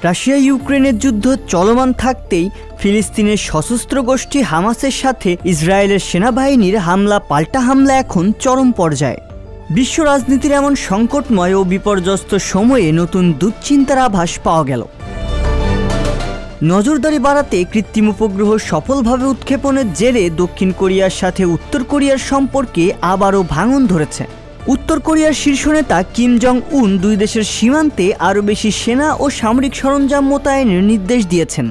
Russia ইউক্রেনের যুদ্ধ চলমান থাকতেই ফিলিস্তিনের সশস্ত্র গোষ্ঠী হামাসের সাথে ইসরায়েলের সেনাবাহিনীর হামলা পাল্টা হামলা এখন চরম পর্যায়ে। বিশ্ব রাজনীতির এমন সংকটময় ও বিপর্যস্ত সময়ে নতুন দুশ্চিন্তার আভাস পাওয়া গেল। নজরদারি বাড়াতে কৃত্রিম উপগ্রহ সফলভাবে উৎক্ষেপণের জেরে দক্ষিণ কোরিয়ার সাথে উত্তর কোরিয়ার সম্পর্কে আবারও ভাঙন ধরেছে। উত্তর কোরিয়ার শীর্ষ নেতা কিম জং উন দুই দেশের সীমান্তে আরও বেশি সেনা ও সামরিক সরঞ্জাম মোতায়েনের নির্দেশ দিয়েছেন।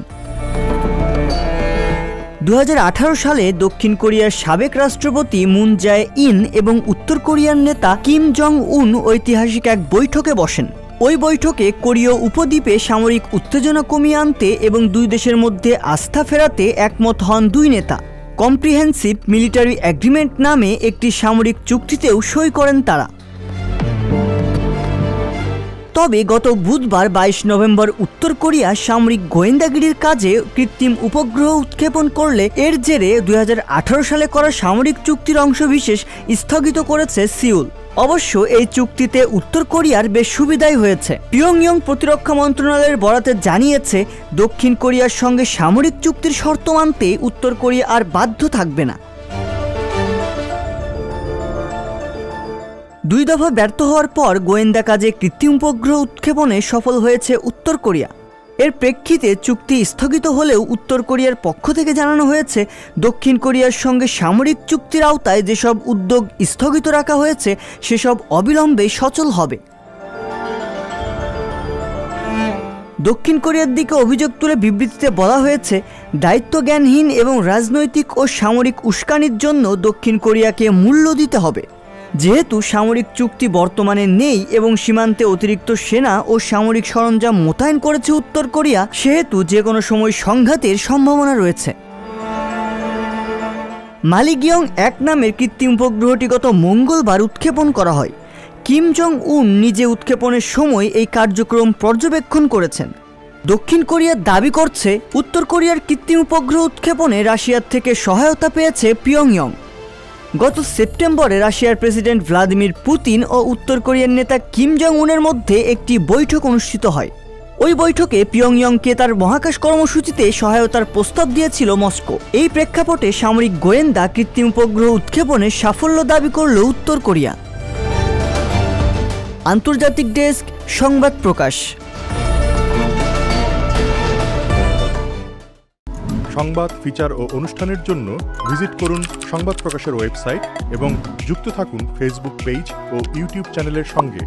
2018 সালে দক্ষিণ কোরিয়ার সাবেক রাষ্ট্রপতি মুন জায়ে ইন এবং উত্তর কোরিয়ার নেতা কিম জং উন ঐতিহাসিক এক বৈঠকে বসেন। ওই বৈঠকে কোরীয় উপদ্বীপে সামরিক উত্তেজনা কমিয়ে আনতে এবং দুই দেশের মধ্যে আস্থা ফেরাতে একমত হন দুই নেতা। কম্প্রিহেন্সিভ মিলিটারি এগ্রিমেন্ট নামে একটি সামরিক চুক্তিতেও সই করেন তারা। তবে গত বুধবার 22 নভেম্বর উত্তর কোরিয়া সামরিক গোয়েন্দাগিরির কাজে কৃত্রিম উপগ্রহ উৎক্ষেপণ করলে এর জেরে 2018 সালে করা সামরিক চুক্তির অংশবিশেষ স্থগিত করেছে সিউল। অবশ্য এই চুক্তিতে উত্তর কোরিয়ার বেশ সুবিধাই হয়েছে। পিয়ংইয়ং প্রতিরক্ষা মন্ত্রণালয়ের বরাতে জানিয়েছে, দক্ষিণ কোরিয়ার সঙ্গে সামরিক চুক্তির শর্ত মানতে উত্তর কোরিয়া আর বাধ্য থাকবে না। দুই দফা ব্যর্থ হওয়ার পর গোয়েন্দা কাজে কৃত্রিম উপগ্রহ উৎক্ষেপণে সফল হয়েছে উত্তর কোরিয়া। এর প্রেক্ষিতে চুক্তি স্থগিত হলেও উত্তর কোরিয়ার পক্ষ থেকে জানানো হয়েছে, দক্ষিণ কোরিয়ার সঙ্গে সামরিক চুক্তির আওতায় যেসব উদ্যোগ স্থগিত রাখা হয়েছে সেসব অবিলম্বে সচল হবে। দক্ষিণ কোরিয়ার দিকে অভিযোগ তুলে বিবৃতিতে বলা হয়েছে, দায়িত্বজ্ঞানহীন এবং রাজনৈতিক ও সামরিক উস্কানির জন্য দক্ষিণ কোরিয়াকে মূল্য দিতে হবে। যেহেতু সামরিক চুক্তি বর্তমানে নেই এবং সীমান্তে অতিরিক্ত সেনা ও সামরিক সরঞ্জাম মোতায়েন করেছে উত্তর কোরিয়া, সেহেতু যে কোনো সময় সংঘাতের সম্ভাবনা রয়েছে। মালিগিয়ং 1 নামের কৃত্রিম উপগ্রহটি গত মঙ্গলবার উৎক্ষেপণ করা হয়। কিম জং উন নিজে উৎক্ষেপণের সময় এই কার্যক্রম পর্যবেক্ষণ করেছেন। দক্ষিণ কোরিয়া দাবি করছে, উত্তর কোরিয়ার কৃত্রিম উপগ্রহ উৎক্ষেপণে রাশিয়ার থেকে সহায়তা পেয়েছে পিয়ংইয়ং। গত সেপ্টেম্বরে রাশিয়ার প্রেসিডেন্ট ভ্লাদিমির পুতিন ও উত্তর কোরিয়ার নেতা কিম জং উনের মধ্যে একটি বৈঠক অনুষ্ঠিত হয়। ওই বৈঠকে পিয়ংইয়ংকে তার মহাকাশ কর্মসূচিতে সহায়তার প্রস্তাব দিয়েছিল মস্কো। এই প্রেক্ষাপটে সামরিক গোয়েন্দা কৃত্রিম উপগ্রহ উৎক্ষেপণে সাফল্য দাবি করল উত্তর কোরিয়া। আন্তর্জাতিক ডেস্ক, সংবাদ প্রকাশ। সংবাদ, ফিচার ও অনুষ্ঠানের জন্য ভিজিট করুন সংবাদ প্রকাশের ওয়েবসাইট এবং যুক্ত থাকুন ফেসবুক পেজ ও ইউটিউব চ্যানেলের সঙ্গে।